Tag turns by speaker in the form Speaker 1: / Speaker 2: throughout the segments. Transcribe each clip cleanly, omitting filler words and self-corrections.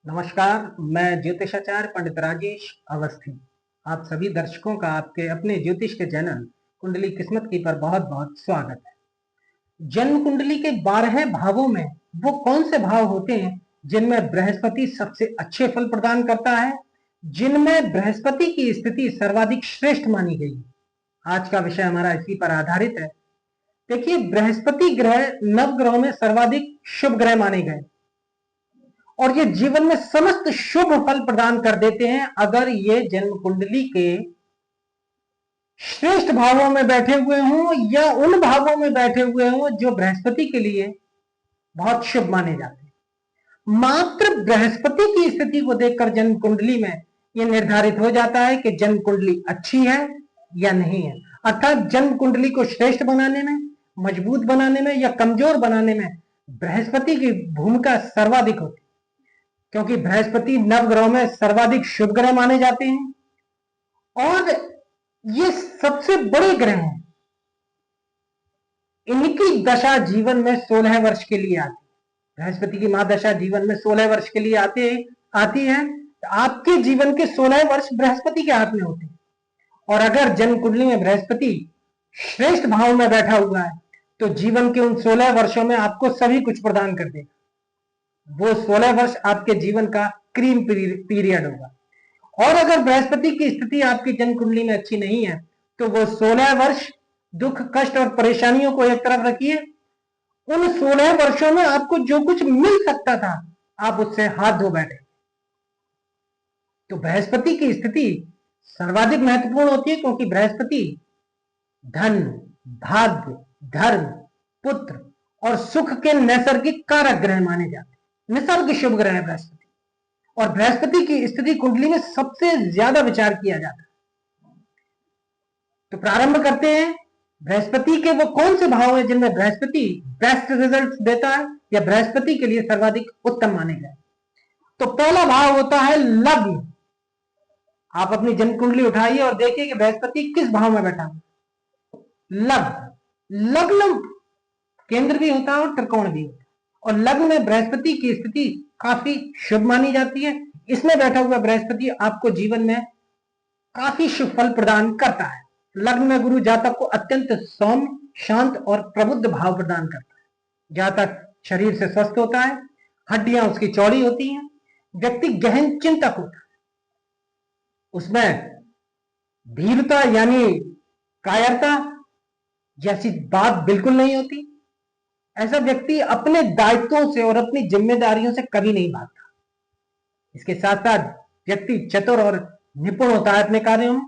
Speaker 1: नमस्कार, मैं ज्योतिषाचार्य पंडित राजेश अवस्थी। आप सभी दर्शकों का आपके अपने ज्योतिष के चैनल कुंडली किस्मत की पर बहुत बहुत स्वागत है। जन्म कुंडली के 12 भावों में वो कौन से भाव होते हैं जिनमें बृहस्पति सबसे अच्छे फल प्रदान करता है, जिनमें बृहस्पति की स्थिति सर्वाधिक श्रेष्ठ मानी गई है। आज का विषय हमारा इसी पर आधारित है। देखिए, बृहस्पति ग्रह नवग्रहों में सर्वाधिक शुभ ग्रह माने गए और ये जीवन में समस्त शुभ फल प्रदान कर देते हैं अगर ये जन्म कुंडली के श्रेष्ठ भावों में बैठे हुए हों या उन भावों में बैठे हुए हों जो बृहस्पति के लिए बहुत शुभ माने जाते हैं। मात्र बृहस्पति की स्थिति को देखकर जन्म कुंडली में यह निर्धारित हो जाता है कि जन्म कुंडली अच्छी है या नहीं है। अर्थात जन्म कुंडली को श्रेष्ठ बनाने में, मजबूत बनाने में या कमजोर बनाने में बृहस्पति की भूमिका सर्वाधिक होती है, क्योंकि बृहस्पति नवग्रहों में सर्वाधिक शुभ ग्रह माने जाते हैं और ये सबसे बड़े ग्रह हैं। इनकी दशा जीवन में 16 वर्ष के लिए आती है। बृहस्पति की महादशा जीवन में 16 वर्ष के लिए आती है। आपके जीवन के 16 वर्ष बृहस्पति के हाथ में होते हैं और अगर जन्म कुंडली में बृहस्पति श्रेष्ठ भाव में बैठा हुआ है तो जीवन के उन 16 वर्षों में आपको सभी कुछ प्रदान कर देगा। वो 16 वर्ष आपके जीवन का क्रीम पीरियड होगा। और अगर बृहस्पति की स्थिति आपकी जन्म कुंडली में अच्छी नहीं है तो वो 16 वर्ष दुख, कष्ट और परेशानियों को एक तरफ रखिए, उन 16 वर्षों में आपको जो कुछ मिल सकता था आप उससे हाथ धो बैठे। तो बृहस्पति की स्थिति सर्वाधिक महत्वपूर्ण होती है, क्योंकि बृहस्पति धन, भाग्य, धर्म, पुत्र और सुख के नैसर्गिक कारक ग्रह माने जाते हैं। निसर्ग शुभ ग्रह है बृहस्पति और बृहस्पति की स्थिति कुंडली में सबसे ज्यादा विचार किया जाता है। तो प्रारंभ करते हैं। बृहस्पति के वो कौन से भाव हैं जिनमें बृहस्पति बेस्ट रिजल्ट देता है या बृहस्पति के लिए सर्वाधिक उत्तम माने गए। तो पहला भाव होता है लग्न। आप अपनी जन्म कुंडली उठाइए और देखिए कि बृहस्पति किस भाव में बैठा है। लग्न केंद्र भी होता है और त्रिकोण भी होता है और लग्न में बृहस्पति की स्थिति काफी शुभ मानी जाती है। इसमें बैठा हुआ बृहस्पति आपको जीवन में काफी शुभ फल प्रदान करता है। लग्न में गुरु जातक को अत्यंत सौम्य, शांत और प्रबुद्ध भाव प्रदान करता है। जातक शरीर से स्वस्थ होता है, हड्डियां उसकी चौड़ी होती हैं, व्यक्ति गहन चिंतक होता है, उसमें धीरता यानी कायरता जैसी बात बिल्कुल नहीं होती। ऐसा व्यक्ति अपने दायित्वों से और अपनी जिम्मेदारियों से कभी नहीं भागता। इसके साथ साथ व्यक्ति चतुर और निपुण होता है अपने कार्यों में।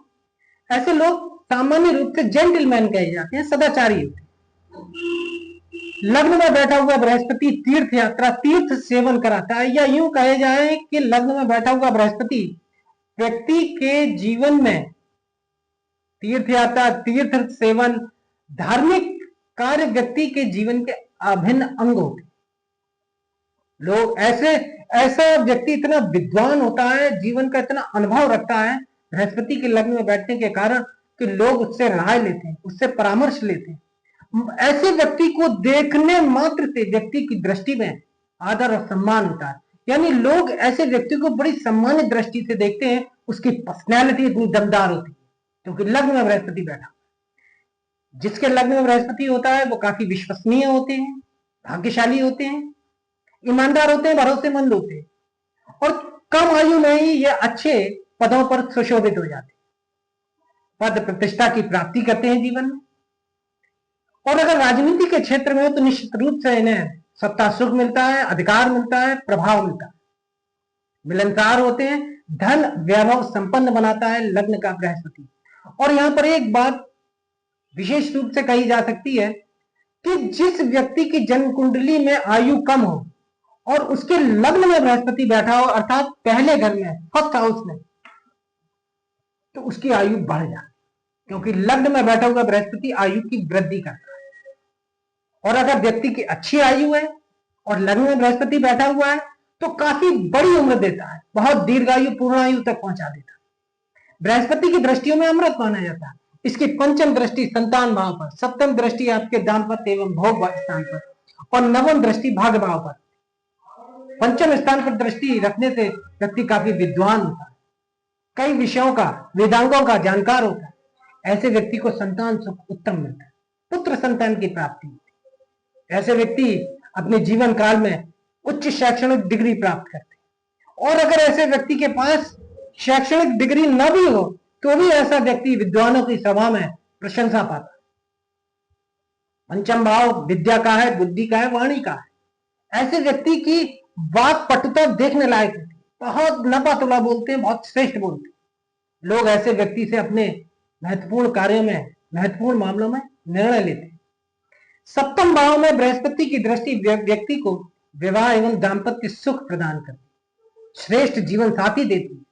Speaker 1: ऐसे लोग सामान्य रूप से जेंटलमैन कहे जाते हैं, सदाचारी होते हैं। लग्न में बैठा हुआ बृहस्पति तीर्थ यात्रा, तीर्थ सेवन कराता है, या यूं कहे जाए कि लग्न में बैठा हुआ बृहस्पति व्यक्ति के जीवन में तीर्थ यात्रा, तीर्थ सेवन, धार्मिक कार्य व्यक्ति के जीवन के अभिन्न अंग होते। लोग ऐसा व्यक्ति इतना विद्वान होता है, जीवन का इतना अनुभव रखता है बृहस्पति के लग्न में बैठने के कारण कि लोग उससे राय लेते हैं, उससे परामर्श लेते हैं। ऐसे व्यक्ति को देखने मात्र से व्यक्ति की दृष्टि में आदर और सम्मान होता है। यानी लोग ऐसे व्यक्ति को बड़ी सम्मानित दृष्टि से देखते हैं। उसकी पर्सनैलिटी इतनी दमदार होती है क्योंकि लग्न में बृहस्पति बैठा। जिसके लग्न में बृहस्पति होता है वो काफी विश्वसनीय होते हैं, भाग्यशाली होते हैं, ईमानदार होते हैं, भरोसेमंद होते हैं और कम आयु में ही ये अच्छे पदों पर सुशोभित हो जाते हैं, पद प्रतिष्ठा की प्राप्ति करते हैं जीवन में। और अगर राजनीति के क्षेत्र में हो तो निश्चित रूप से इन्हें सत्ता सुख मिलता है, अधिकार मिलता है, प्रभाव मिलता है, मिलनसार होते हैं, धन वैभव संपन्न बनाता है लग्न का बृहस्पति। और यहां पर एक बात विशेष रूप से कही जा सकती है कि जिस व्यक्ति की जन्म कुंडली में आयु कम हो और उसके लग्न में बृहस्पति बैठा हो, अर्थात पहले घर में, फर्स्ट हाउस में, तो उसकी आयु बढ़ जाए, क्योंकि लग्न में बैठा हुआ बृहस्पति आयु की वृद्धि करता है। और अगर व्यक्ति की अच्छी आयु है और लग्न में बृहस्पति बैठा हुआ है तो काफी बड़ी उम्र देता है, बहुत दीर्घायु, पूर्ण आयु तक पहुंचा देता है। बृहस्पति की दृष्टियों में अमृत माना जाता है। इसकी पंचम दृष्टि संतान भाव पर, सप्तम दृष्टि आपके दाम्पत्य एवं भोग स्थान पर और नवम दृष्टि भाग्य भाव पर। पंचम स्थान पर दृष्टि रखने से व्यक्ति काफी विद्वान होता है, कई विषयों का, वेदांगों का जानकार होता है। ऐसे व्यक्ति को संतान सुख उत्तम मिलता है, पुत्र संतान की प्राप्ति होती है। ऐसे व्यक्ति अपने जीवन काल में उच्च शैक्षणिक डिग्री प्राप्त करते हैं, और अगर ऐसे व्यक्ति के पास शैक्षणिक डिग्री न भी हो तो भी ऐसा व्यक्ति विद्वानों की सभा में प्रशंसा पाता है। पंचम भाव विद्या का है, बुद्धि का है, वाणी का है। ऐसे व्यक्ति की वाक पटुता देखने लायक होती है, बहुत नपा तुला बोलते हैं, बहुत श्रेष्ठ बोलते हैं। लोग ऐसे व्यक्ति से अपने महत्वपूर्ण कार्यों में, महत्वपूर्ण मामलों में निर्णय लेते हैं। सप्तम भाव में बृहस्पति की दृष्टि व्यक्ति को विवाह एवं दाम्पत्य सुख प्रदान करती है, श्रेष्ठ जीवन साथी देती है।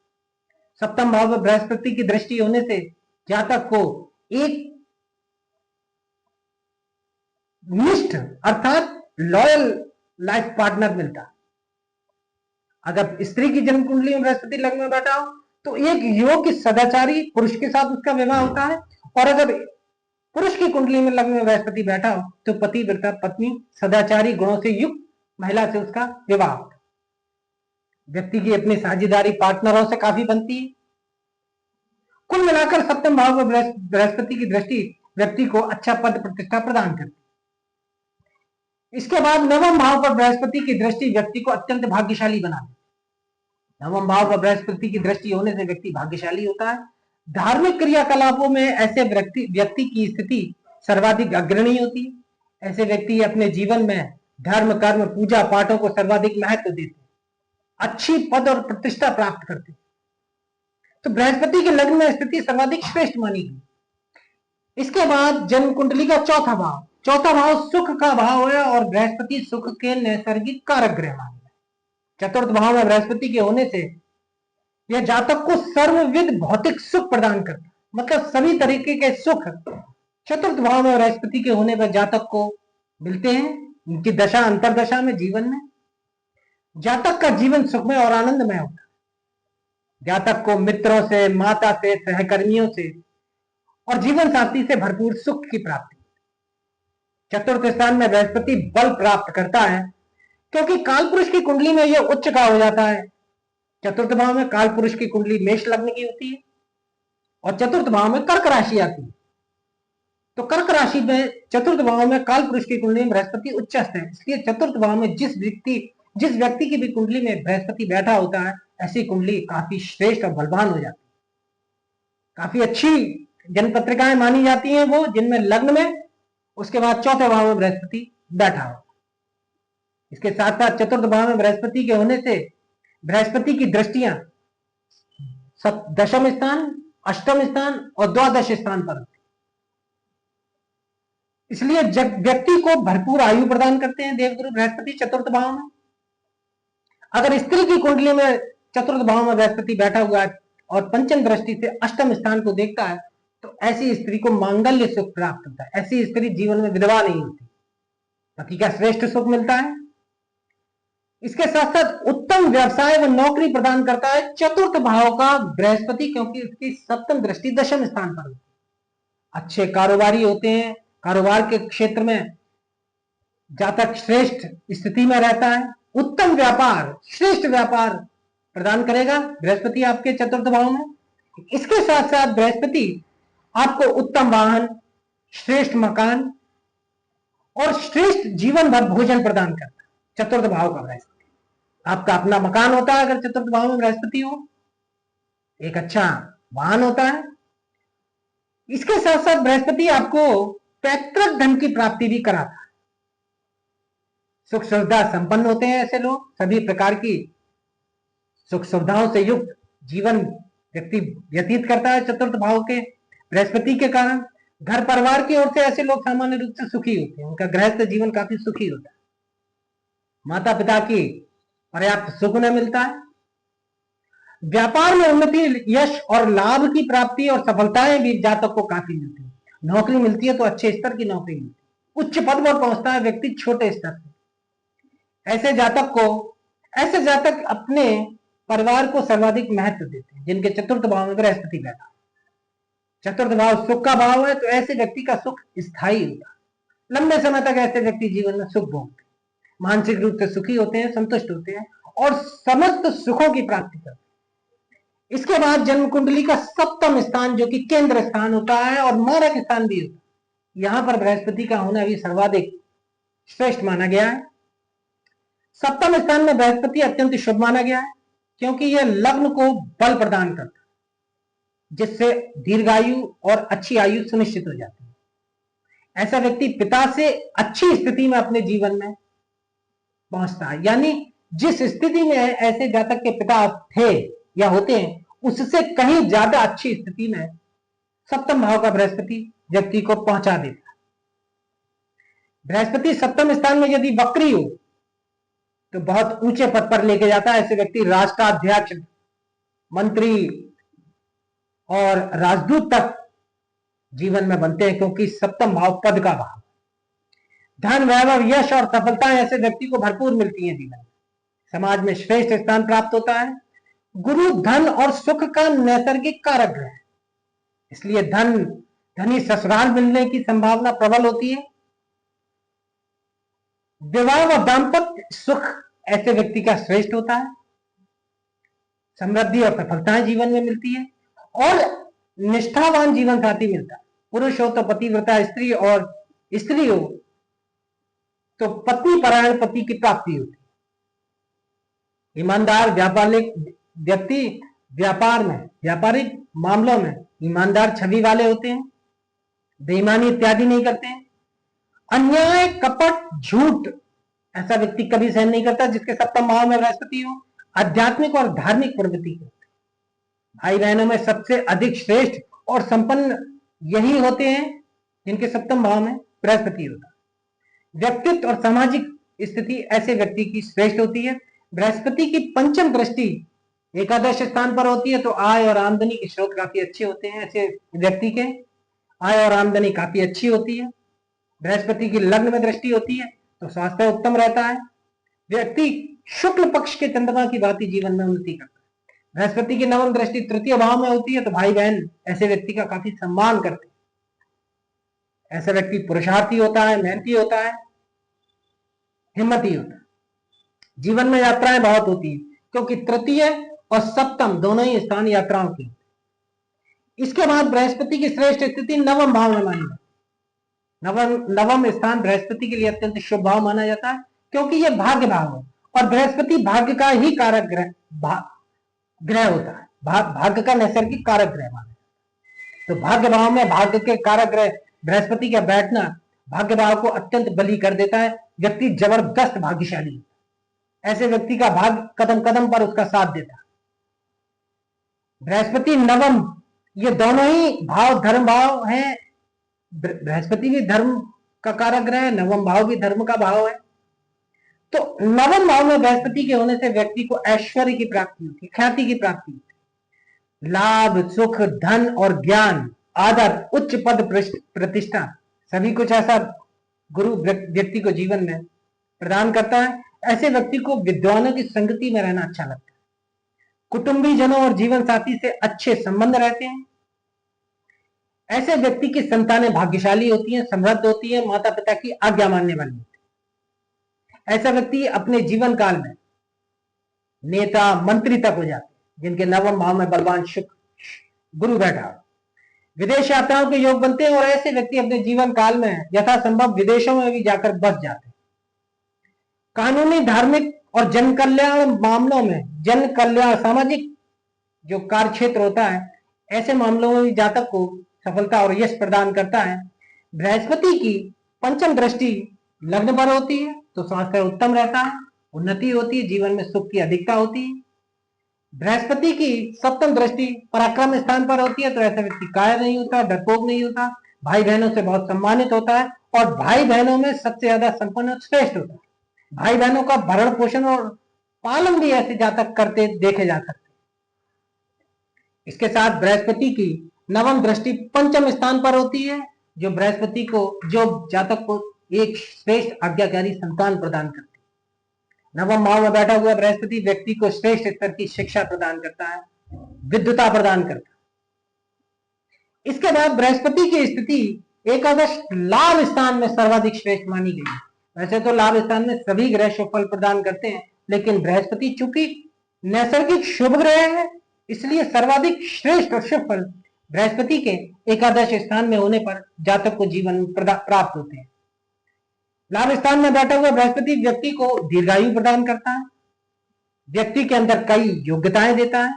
Speaker 1: सप्तम भाव में बृहस्पति की दृष्टि होने से जातक को एक निष्ठ अर्थात लॉयल लाइफ पार्टनर मिलता है। अगर स्त्री की जन्म कुंडली में बृहस्पति लग्न में बैठा हो तो एक योग्य सदाचारी पुरुष के साथ उसका विवाह होता है, और अगर पुरुष की कुंडली में लग्न में बृहस्पति बैठा हो तो पतिव्रता पत्नी सदाचारी गुणों से युक्त महिला से उसका विवाह होता है। व्यक्ति की अपनी साझेदारी पार्टनरों से काफी बनती है। कुल मिलाकर सप्तम भाव में बृहस्पति की दृष्टि व्यक्ति को अच्छा पद प्रतिष्ठा प्रदान करती है। इसके बाद नवम भाव पर बृहस्पति की दृष्टि व्यक्ति को अत्यंत भाग्यशाली बनाती है। नवम भाव पर बृहस्पति की दृष्टि होने से व्यक्ति भाग्यशाली होता है। धार्मिक क्रियाकलापों में ऐसे व्यक्ति की स्थिति सर्वाधिक अग्रणी होती है। ऐसे व्यक्ति अपने जीवन में धर्म, कर्म, पूजा पाठों को सर्वाधिक महत्व देते हैं, अच्छी पद और प्रतिष्ठा प्राप्त करते हैं। तो बृहस्पति के लग्न में स्थिति सर्वाधिक श्रेष्ठ मानी गई। इसके बाद जन्म कुंडली का चौथा भाव सुख का भाव है, और बृहस्पति सुख के नैसर्गिक कारक ग्रह माने गए। चतुर्थ भाव में बृहस्पति के होने से यह जातक को सर्वविध भौतिक सुख प्रदान करता है, मतलब सभी तरीके के सुख चतुर्थ भाव में बृहस्पति के होने पर जातक को मिलते हैं। उनकी दशा अंतरदशा में, जीवन में जातक का जीवन सुखमय और आनंदमय होता है। जातक को मित्रों से, माता से, सहकर्मियों से और जीवन साथी से भरपूर सुख की प्राप्ति। चतुर्थ स्थान में बृहस्पति बल प्राप्त करता है, क्योंकि काल पुरुष की कुंडली में यह उच्च का हो जाता है। चतुर्थ भाव में काल पुरुष की कुंडली मेष लग्न की होती है, और चतुर्थ भाव में कर्क राशि आती है। तो कर्क राशि में चतुर्थ भाव में काल पुरुष की कुंडली में बृहस्पति उच्चस्थ है, इसलिए चतुर्थ भाव में जिस व्यक्ति की भी कुंडली में बृहस्पति बैठा होता है, ऐसी कुंडली काफी श्रेष्ठ और बलवान हो जाती है। काफी अच्छी जनपत्रिकाएं मानी जाती हैं वो, जिनमें लग्न में उसके बाद चौथे भाव में बृहस्पति बैठा हो। इसके साथ साथ चतुर्थ भाव में बृहस्पति के होने से बृहस्पति की दृष्टियां दशम स्थान, अष्टम स्थान और द्वादश स्थान पर, इसलिए व्यक्ति को भरपूर आयु प्रदान करते हैं देवगुरु बृहस्पति चतुर्थ भाव में। अगर स्त्री की कुंडली में चतुर्थ भाव में बृहस्पति बैठा हुआ है और पंचम दृष्टि से अष्टम स्थान को देखता है, तो ऐसी स्त्री को मांगल्य सुख प्राप्त होता है। ऐसी स्त्री जीवन में विधवा नहीं होती, पति का श्रेष्ठ सुख मिलता है। इसके साथ साथ उत्तम व्यवसाय व नौकरी प्रदान करता है चतुर्थ भाव का बृहस्पति, क्योंकि उसकी सप्तम दृष्टि दशम स्थान पर होती है। अच्छे कारोबारी होते हैं, कारोबार के क्षेत्र में जातक श्रेष्ठ स्थिति में रहता है। उत्तम व्यापार, श्रेष्ठ व्यापार प्रदान करेगा बृहस्पति आपके चतुर्थ भाव में। इसके साथ साथ बृहस्पति आपको उत्तम वाहन, श्रेष्ठ मकान और श्रेष्ठ जीवन भर भोजन प्रदान करता है। चतुर्थ भाव का बृहस्पति आपका अपना मकान होता है अगर चतुर्थ भाव में बृहस्पति हो, एक अच्छा वाहन होता है। इसके साथ साथ बृहस्पति आपको पैतृक धन की प्राप्ति भी कराता है। सुख सुविधा संपन्न होते हैं ऐसे लोग, सभी प्रकार की सुख सुविधाओं से युक्त जीवन व्यक्ति व्यतीत करता है चतुर्थ भाव के बृहस्पति के कारण। घर परिवार की ओर से ऐसे लोग सामान्य रूप से सुखी होते हैं, उनका गृहस्थ जीवन काफी सुखी होता है। माता पिता की पर्याप्त सुख उन्हें मिलता है। व्यापार में उन्नति, यश और लाभ की प्राप्ति और सफलताएं भी जातक को काफी मिलती है। नौकरी मिलती है तो अच्छे स्तर की नौकरी मिलती है, उच्च पद पर पहुंचता है व्यक्ति छोटे स्तर से। ऐसे जातक अपने परिवार को सर्वाधिक महत्व देते हैं जिनके चतुर्थ भाव में बृहस्पति बैठा। चतुर्थ भाव सुख का भाव है, तो ऐसे व्यक्ति का सुख स्थायी होता है, लंबे समय तक ऐसे व्यक्ति जीवन में सुख भोगते। मानसिक रूप से सुखी होते हैं, संतुष्ट होते हैं और समस्त सुखों की प्राप्ति करते हैं। इसके बाद जन्म कुंडली का सप्तम स्थान जो कि केंद्र स्थान होता है और मारक स्थान भी होता है, यहां पर बृहस्पति का होना भी सर्वाधिक श्रेष्ठ माना गया है। सप्तम स्थान में बृहस्पति अत्यंत शुभ माना गया है क्योंकि यह लग्न को बल प्रदान करता है, जिससे दीर्घायु और अच्छी आयु सुनिश्चित हो जाती है। ऐसा व्यक्ति पिता से अच्छी स्थिति में अपने जीवन में पहुंचता है, यानी जिस स्थिति में ऐसे जातक के पिता थे या होते हैं उससे कहीं ज्यादा अच्छी स्थिति में सप्तम भाव का बृहस्पति व्यक्ति को पहुंचा देता है। बृहस्पति सप्तम स्थान में यदि वक्री हो तो बहुत ऊंचे पद पर लेके जाता है। ऐसे व्यक्ति राष्ट्राध्यक्ष, मंत्री और राजदूत तक जीवन में बनते हैं क्योंकि सप्तम भाव पद का भाव। धन, वैभव, यश और सफलताएं ऐसे व्यक्ति को भरपूर मिलती हैं जीवन में। समाज में श्रेष्ठ स्थान प्राप्त होता है। गुरु धन और सुख का नैसर्गिक कारक है, इसलिए धनी ससुराल मिलने की संभावना प्रबल होती है। विवाह व दाम्पत्य सुख ऐसे व्यक्ति का श्रेष्ठ होता है। समृद्धि और सफलताएं जीवन में मिलती है और निष्ठावान जीवन साथी मिलता है। पुरुष हो तो पतिव्रता स्त्री और स्त्री हो तो पत्नी परायण पति की प्राप्ति होती है। ईमानदार व्यापारिक व्यक्ति व्यापारिक मामलों में ईमानदार छवि वाले होते हैं, बेईमानी इत्यादि नहीं करते हैं। अन्याय, कपट, झूठ ऐसा व्यक्ति कभी सहन नहीं करता जिसके सप्तम भाव में बृहस्पति हो। आध्यात्मिक और धार्मिक प्रवृत्ति करते हैं। भाई बहनों में सबसे अधिक श्रेष्ठ और संपन्न यही होते हैं जिनके सप्तम भाव में बृहस्पति होता है। व्यक्तित्व और सामाजिक स्थिति ऐसे व्यक्ति की श्रेष्ठ होती है। बृहस्पति की पंचम दृष्टि एकादश स्थान पर होती है तो आय और आमदनी के स्रोत काफी अच्छे होते हैं। ऐसे व्यक्ति के आय और आमदनी काफी अच्छी होती है। बृहस्पति की लग्न में दृष्टि होती है तो स्वास्थ्य उत्तम रहता है। व्यक्ति शुक्ल पक्ष के चंद्रमा की भांति जीवन में उन्नति करता है। बृहस्पति की नवम दृष्टि तृतीय भाव में होती है तो भाई बहन ऐसे व्यक्ति का काफी सम्मान करते हैं। ऐसा व्यक्ति पुरुषार्थी होता है, मेहनती होता है, हिम्मती होता है। जीवन में यात्राएं बहुत होती है क्योंकि तृतीय और सप्तम दोनों ही स्थान यात्राओं के। इसके बाद बृहस्पति की श्रेष्ठ स्थिति नवम भाव में मानी जाती है। नवम स्थान बृहस्पति के लिए अत्यंत शुभ भाव माना जाता है क्योंकि यह भाग्य भाव है और बृहस्पति भाग्य का ही कारक ग्रह होता है। भाग्य का नैसर्गिक कारक ग्रह माना जाता है। तो भाग्य भाव में भाग्य के कारक ग्रह बृहस्पति का बैठना भाग्य भाव को अत्यंत बली कर देता है। व्यक्ति जबरदस्त भाग्यशाली है। ऐसे व्यक्ति का भाग्य कदम कदम पर उसका साथ देता है। बृहस्पति नवम, ये दोनों ही भाव धर्म भाव हैं। बृहस्पति भी धर्म का कारक ग्रह है, नवम भाव भी धर्म का भाव है। तो नवम भाव में बृहस्पति के होने से व्यक्ति को ऐश्वर्य की प्राप्ति होती है, ख्याति की प्राप्ति होती है। लाभ, सुख, धन और ज्ञान, आदर, उच्च पद प्रतिष्ठा सभी कुछ ऐसा गुरु व्यक्ति को जीवन में प्रदान करता है। ऐसे व्यक्ति को विद्वानों की संगति में रहना अच्छा लगता है। कुटुंबी जनों और जीवन साथी से अच्छे संबंध रहते हैं। ऐसे व्यक्ति की संतानें भाग्यशाली होती हैं, समृद्ध होती है, माता पिता की आज्ञा मानने वाली होती है। ऐसा व्यक्ति अपने जीवन काल में नेता, मंत्री तक हो जाते हैं जिनके नवम भाव में बलवान शुक्र गुरु बैठा हो। विदेश यात्राओं के योग बनते हैं और ऐसे व्यक्ति अपने जीवन काल में यथासंभव विदेशों में भी जाकर बस जाते हैं। कानूनी, धार्मिक और जन कल्याण मामलों में, जन कल्याण सामाजिक जो कार्य क्षेत्र होता है, ऐसे मामलों में भी जातक को सफलता और यश प्रदान करता है। बृहस्पति की पंचम दृष्टि लग्न पर होती है तो स्वास्थ्य उत्तम रहता है, उन्नति होती है, जीवन में सुख की अधिकता होती है। बृहस्पति की सप्तम दृष्टि पराक्रम स्थान पर होती है तो ऐसा व्यक्ति कायर नहीं होता, डरपोक नहीं होता, भाई बहनों से बहुत सम्मानित होता है और भाई बहनों में सबसे ज्यादा संपन्न और श्रेष्ठ होता है। भाई बहनों का भरण पोषण और पालन भी ऐसे जातक करते देखे जा सकते। इसके साथ बृहस्पति की नवम दृष्टि पंचम स्थान पर होती है जो बृहस्पति को, जो जातक को एक श्रेष्ठ आज्ञाकारी संतान प्रदान करती है। नवम भाव में बैठा हुआ बृहस्पति व्यक्ति को श्रेष्ठ स्तर की शिक्षा प्रदान करता है, विद्वता प्रदान करता है। इसके बाद बृहस्पति की स्थिति एकादश लाभ स्थान में सर्वाधिक श्रेष्ठ मानी गई है। वैसे तो लाभ स्थान में सभी ग्रह शुभ फल प्रदान करते हैं, लेकिन बृहस्पति चूंकि नैसर्गिक शुभ ग्रह है, इसलिए सर्वाधिक श्रेष्ठ और शुभ फल बृहस्पति के एकादश स्थान में होने पर जातक को जीवन प्राप्त होते हैं। लाभ स्थान में बैठा हुआ बृहस्पति व्यक्ति को दीर्घायु प्रदान करता है, व्यक्ति के अंदर कई योग्यताएं देता है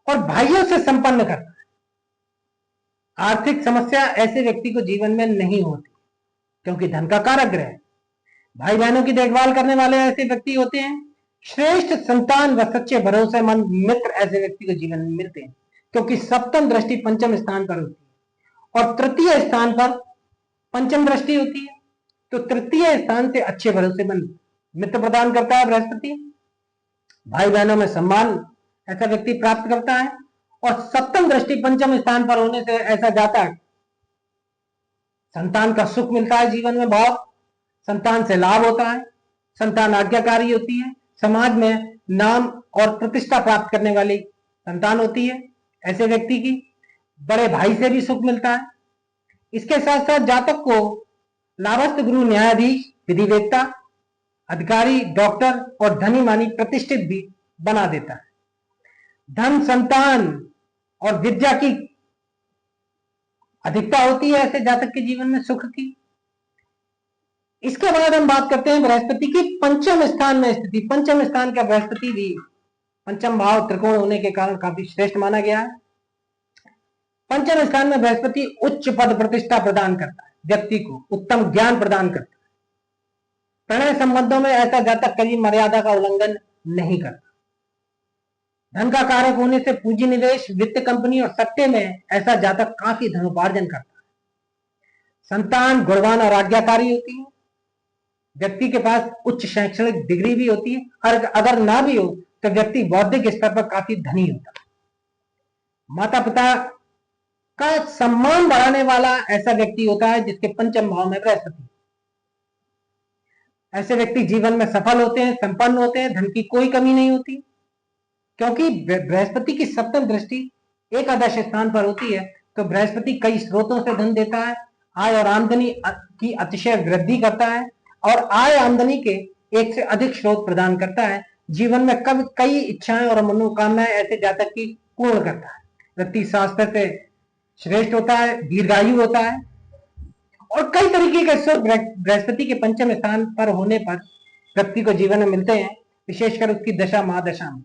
Speaker 1: और भाइयों से संपन्न करता है। आर्थिक समस्या ऐसे व्यक्ति को जीवन में नहीं होती, क्योंकि धन का कारक ग्रह है। भाई बहनों की देखभाल करने वाले ऐसे व्यक्ति होते हैं। श्रेष्ठ संतान व सच्चे भरोसेमंद मित्र ऐसे व्यक्ति को जीवन में मिलते हैं, क्योंकि सप्तम दृष्टि पंचम स्थान पर होती है और तृतीय स्थान पर पंचम दृष्टि होती है। तो तृतीय स्थान से अच्छे भरोसेमंद मित्र प्रदान करता है बृहस्पति। भाई बहनों में सम्मान ऐसा व्यक्ति प्राप्त करता है और सप्तम दृष्टि पंचम स्थान पर होने से ऐसा जातक संतान का सुख मिलता है, जीवन में बहुत संतान से लाभ होता है, संतान आज्ञाकारी होती है, समाज में नाम और प्रतिष्ठा प्राप्त करने वाली संतान होती है ऐसे व्यक्ति की। बड़े भाई से भी सुख मिलता है। इसके साथ साथ जातक को लाभस्थ गुरु, न्यायाधीश, विधिवेत्ता, अधिकारी, डॉक्टर और धनी मानी प्रतिष्ठित भी बना देता है। धन, संतान और विद्या की अधिकता होती है ऐसे जातक के जीवन में सुख की। इसके बाद हम बात करते हैं बृहस्पति की पंचम स्थान में स्थिति। पंचम स्थान का बृहस्पति भी पंचम भाव त्रिकोण होने के कारण काफी श्रेष्ठ माना गया है। पंचम स्थान में बृहस्पति उच्च पद प्रतिष्ठा प्रदान करता है, व्यक्ति को उत्तम ज्ञान प्रदान करता है। प्रणय संबंधों में ऐसा जातक कभी मर्यादा का उल्लंघन नहीं करता। धन का कारक होने से पूंजी निवेश, वित्त कंपनी और सट्टे में ऐसा जातक काफी धनोपार्जन करता है। संतान गुणवान और आज्ञाकारी होती है। व्यक्ति के पास उच्च शैक्षणिक डिग्री भी होती है और अगर ना भी हो तो व्यक्ति बौद्धिक स्तर पर काफी धनी होता है। माता पिता का सम्मान बढ़ाने वाला ऐसा व्यक्ति होता है जिसके पंचम भाव में बृहस्पति। ऐसे व्यक्ति जीवन में सफल होते हैं, संपन्न होते हैं, धन की कोई कमी नहीं होती, क्योंकि बृहस्पति की सप्तम दृष्टि एकादश स्थान पर होती है। तो बृहस्पति कई स्रोतों से धन देता है, आय और आमदनी की अतिशय वृद्धि करता है और आय आमदनी के एक से अधिक स्रोत प्रदान करता है। जीवन में कई इच्छाएं और मनोकामनाएं ऐसे जातक की पूर्ण करता है। व्यक्ति स्वास्थ्य से श्रेष्ठ होता है, दीर्घायु होता है और कई तरीके के सुख बृहस्पति के पंचम स्थान पर होने पर व्यक्ति को जीवन में मिलते हैं, विशेषकर उसकी दशा महादशा में।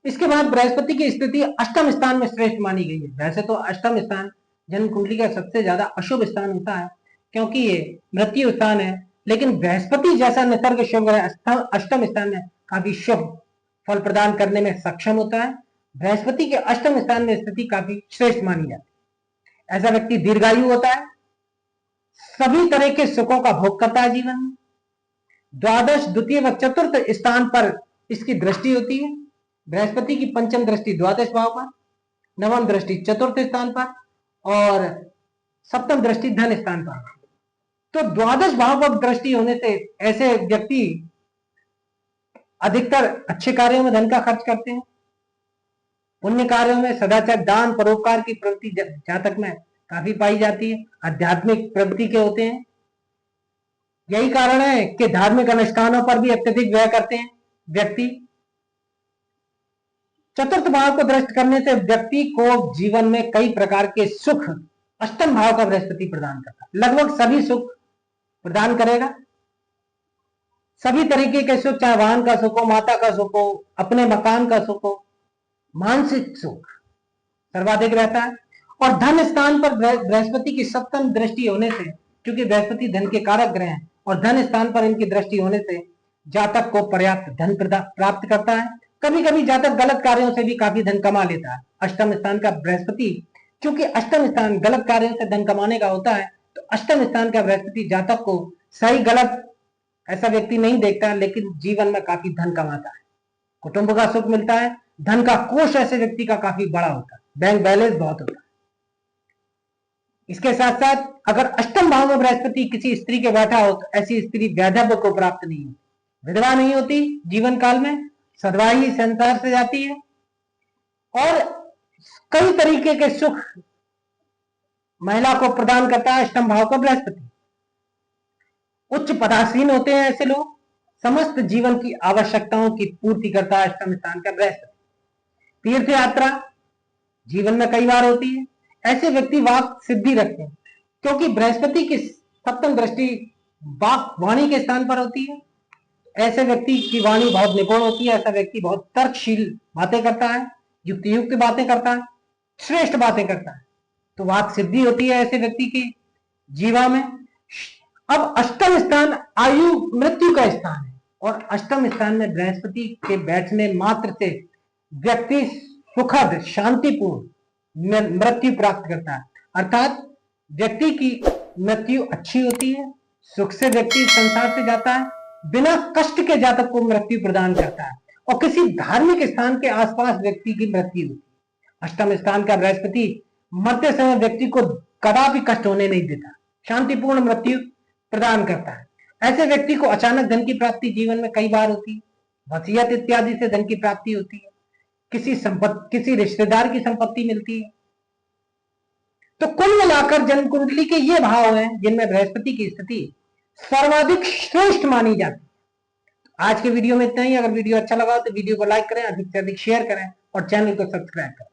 Speaker 1: इसके बाद बृहस्पति की स्थिति अष्टम स्थान में श्रेष्ठ मानी गई है। वैसे तो अष्टम स्थान जन्म कुंडली का सबसे ज्यादा अशुभ स्थान होता है, क्योंकि ये मृत्यु स्थान है, लेकिन बृहस्पति जैसा निसर्ग शुभ ग्रह अष्टम स्थान में काफी शुभ फल प्रदान करने में सक्षम होता है। बृहस्पति के अष्टम स्थान में स्थिति काफी श्रेष्ठ मानी जाती है। ऐसा व्यक्ति दीर्घायु होता है, सभी तरह के सुखों का भोग करता है जीवन में। द्वादश, द्वितीय व चतुर्थ स्थान पर इसकी दृष्टि होती है। बृहस्पति की पंचम दृष्टि द्वादश भाव पर, नवम दृष्टि चतुर्थ स्थान पर और सप्तम दृष्टि धन स्थान पर। तो द्वादश भाव पर दृष्टि होने से ऐसे व्यक्ति अधिकतर अच्छे कार्यों में धन का खर्च करते हैं। पुण्य कार्यों में सदाचार, दान, परोपकार की प्रवृत्ति जातक में काफी पाई जाती है। आध्यात्मिक प्रवृत्ति के होते हैं। यही कारण है कि धार्मिक अनुष्ठानों पर भी अत्यधिक व्यय करते हैं व्यक्ति। चतुर्थ भाव को दृष्ट करने से व्यक्ति को जीवन में कई प्रकार के सुख अष्टम भाव का बृहस्पति प्रदान करता है। लगभग सभी सुख प्रदान करेगा। सभी तरीके के सुख, चाहे वाहन का सुख हो, माता का सुख हो, अपने मकान का सुख हो, मानसिक सुख सर्वाधिक रहता है। और धन स्थान पर बृहस्पति की सप्तम दृष्टि होने से, क्योंकि बृहस्पति धन के कारक ग्रह हैं और धन स्थान पर इनकी दृष्टि होने से जातक को पर्याप्त धन प्राप्त करता है। कभी कभी जातक गलत कार्यों से भी काफी धन कमा लेता है। अष्टम स्थान का बृहस्पति, क्योंकि अष्टम स्थान गलत कार्यों से धन कमाने का होता है, तो अष्टम स्थान का बृहस्पति जातक को सही गलत ऐसा व्यक्ति नहीं देखता, लेकिन जीवन में काफी धन कमाता है, कुटुंब का सुख मिलता है। धन का कोष ऐसे व्यक्ति का काफी बड़ा होता है, बैंक बैलेंस बहुत होता है। इसके साथ साथ अगर अष्टम भाव में बृहस्पति किसी स्त्री के बैठा हो तो ऐसी स्त्री वैधव्य को प्राप्त नहीं होती, विधवा नहीं होती, जीवन काल में सदवाई संसार से जाती है और कई तरीके के सुख महिला को प्रदान करता है अष्टम भाव का बृहस्पति। उच्च पदासीन होते हैं ऐसे लोग। समस्त जीवन की आवश्यकताओं की पूर्ति करता है अष्टम स्थान का बृहस्पति। तीर्थ यात्रा जीवन में कई बार होती है। ऐसे व्यक्ति वाक सिद्धि रखते हैं, क्योंकि बृहस्पति की सप्तम दृष्टि वाक वाणी के स्थान पर होती है। ऐसे व्यक्ति की वाणी बहुत निपुण होती है। ऐसा व्यक्ति बहुत तर्कशील बातें करता है, युक्ति युक्त बातें करता है, श्रेष्ठ बातें करता है, तो वाक सिद्धि होती है ऐसे व्यक्ति की जीवा में। अब अष्टम स्थान आयु मृत्यु का स्थान है, और अष्टम स्थान में बृहस्पति के बैठने मात्र से व्यक्ति सुखद शांतिपूर्ण मृत्यु प्राप्त करता है। अर्थात व्यक्ति की मृत्यु अच्छी होती है, सुख से व्यक्ति संसार से जाता है, बिना कष्ट के जातक को मृत्यु प्रदान करता है, और किसी धार्मिक स्थान के आसपास व्यक्ति की मृत्यु होती है। अष्टम स्थान का बृहस्पति मरते समय व्यक्ति को कदापि कष्ट होने नहीं देता, शांतिपूर्ण मृत्यु प्रदान करता है। ऐसे व्यक्ति को अचानक धन की प्राप्ति जीवन में कई बार होती है, वसीयत इत्यादि से धन की प्राप्ति होती है, किसी रिश्तेदार की संपत्ति मिलती है। तो कुल मिलाकर जन्म कुंडली के ये भाव हैं जिनमें बृहस्पति की स्थिति सर्वाधिक श्रेष्ठ मानी जाती है। आज के वीडियो में इतना ही। अगर वीडियो अच्छा लगा तो वीडियो को लाइक करें, अधिक से अधिक शेयर करें और चैनल को सब्सक्राइब करें।